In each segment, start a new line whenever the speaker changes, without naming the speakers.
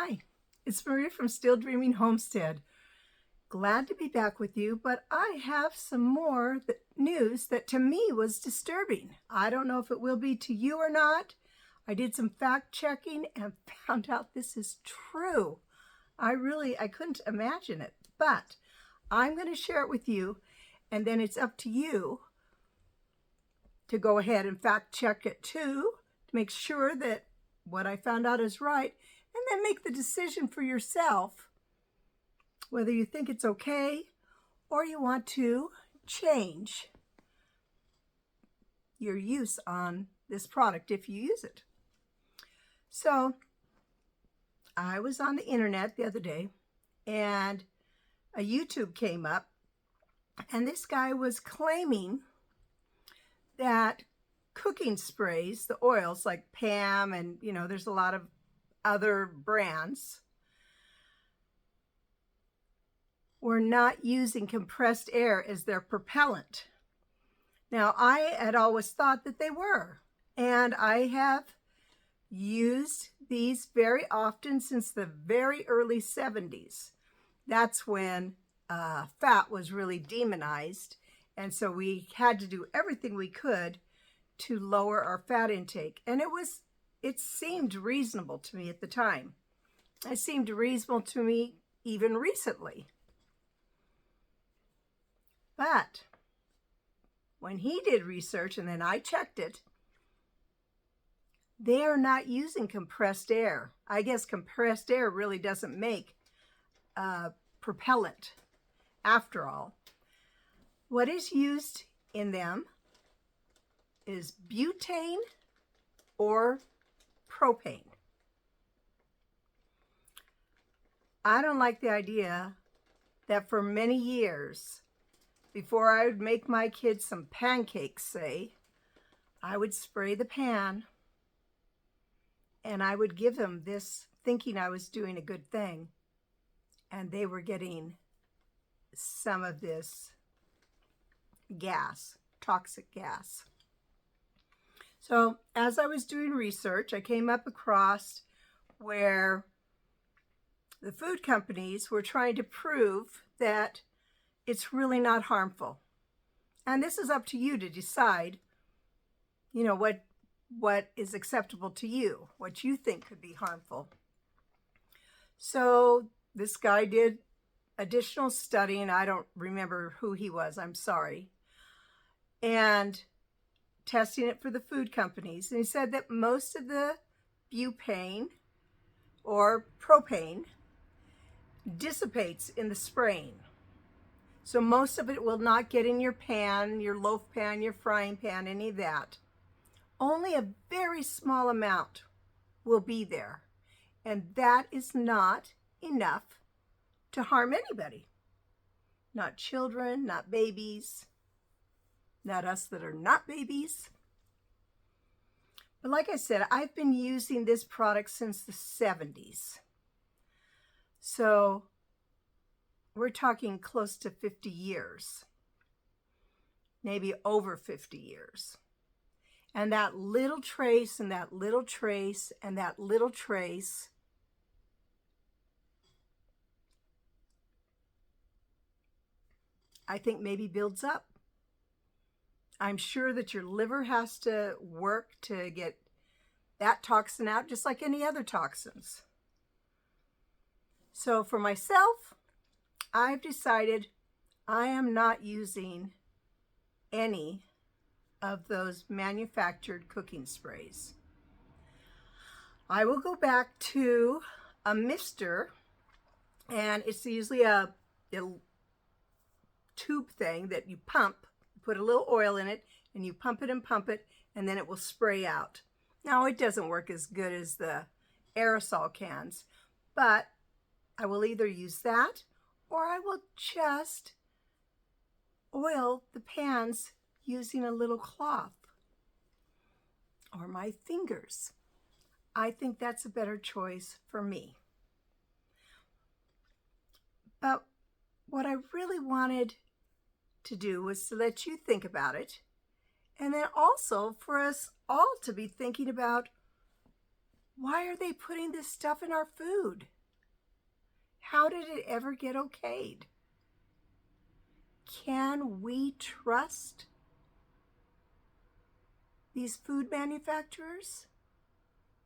Hi, it's Maria from Still Dreaming Homestead. Glad to be back with you, but I have some more news that to me was disturbing. I don't know if it will be to you or not. I did some fact checking and found out this is true. I couldn't imagine it, but I'm going to share it with you, and then it's up to you to go ahead and fact check it too, to make sure that what I found out is right, and then make the decision for yourself whether you think it's okay or you want to change your use on this product if you use it. So I was on the internet the other day and a YouTube came up, and this guy was claiming that cooking sprays, the oils like Pam and there's a lot of other brands, were not using compressed air as their propellant. Now, I had always thought that they were, and I have used these very often since the very early 70s. That's when fat was really demonized, and so we had to do everything we could to lower our fat intake. And it seemed reasonable to me at the time. It seemed reasonable to me even recently. But when he did research and then I checked it, they are not using compressed air. I guess compressed air really doesn't make propellant after all. What is used in them is butane or propane. I don't like the idea that for many years, before I would make my kids some pancakes, say, I would spray the pan and I would give them this thinking I was doing a good thing. And they were getting some of this gas, toxic gas. So as I was doing research, I came up across where the food companies were trying to prove that it's really not harmful. And this is up to you to decide, what is acceptable to you, what you think could be harmful. So this guy did additional studying. I don't remember who he was, I'm sorry. And testing it for the food companies. And he said that most of the butane or propane dissipates in the spraying. So most of it will not get in your pan, your loaf pan, your frying pan, any of that. Only a very small amount will be there. And that is not enough to harm anybody. Not children, not babies, not us that are not babies. But like I said, I've been using this product since the 70s. So we're talking close to 50 years, maybe over 50 years. And that little trace and that little trace and that little trace I think maybe builds up. I'm sure that your liver has to work to get that toxin out just like any other toxins. So for myself, I've decided I am not using any of those manufactured cooking sprays. I will go back to a mister, and it's usually a tube thing that you pump, put a little oil in it, and you pump it, and then it will spray out. Now, it doesn't work as good as the aerosol cans, but I will either use that or I will just oil the pans using a little cloth or my fingers. I think that's a better choice for me. But what I really wanted to do was to let you think about it, and then also for us all to be thinking about Why are they putting this stuff in our food? How did it ever get okayed? Can we trust these food manufacturers?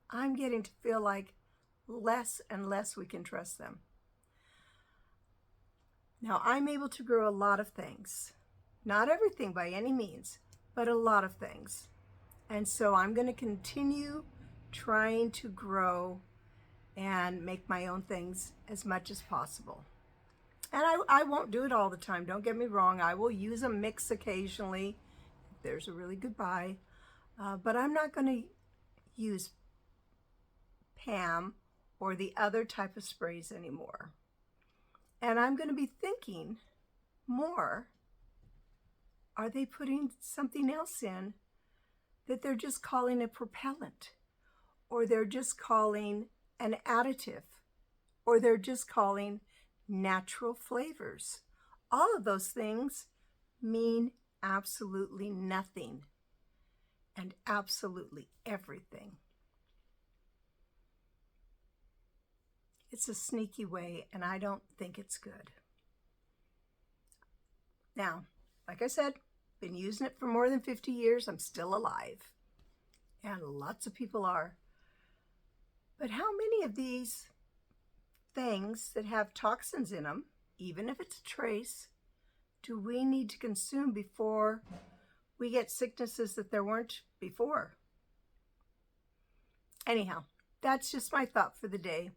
I'm getting to feel like less and less we can trust them. Now, I'm able to grow a lot of things. Not everything by any means, but a lot of things. And so I'm going to continue trying to grow and make my own things as much as possible. And I won't do it all the time. Don't get me wrong. I will use a mix occasionally if there's a really good buy. But I'm not going to use Pam or the other type of sprays anymore. And I'm going to be thinking more, are they putting something else in that they're just calling a propellant, or they're just calling an additive, or they're just calling natural flavors? All of those things mean absolutely nothing and absolutely everything. It's a sneaky way, and I don't think it's good. Now, like I said, been using it for more than 50 years. I'm still alive, and lots of people are. But how many of these things that have toxins in them, even if it's a trace, do we need to consume before we get sicknesses that there weren't before? Anyhow, that's just my thought for the day.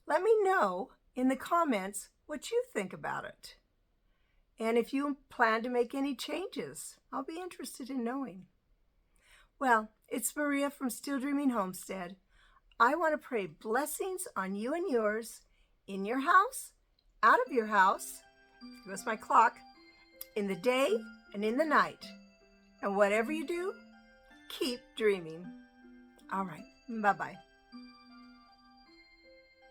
Let me know in the comments what you think about it. And if you plan to make any changes, I'll be interested in knowing. Well, it's Maria from Still Dreaming Homestead. I want to pray blessings on you and yours, in your house, out of your house, that's my clock, in the day and in the night. And whatever you do, keep dreaming. All right, bye-bye.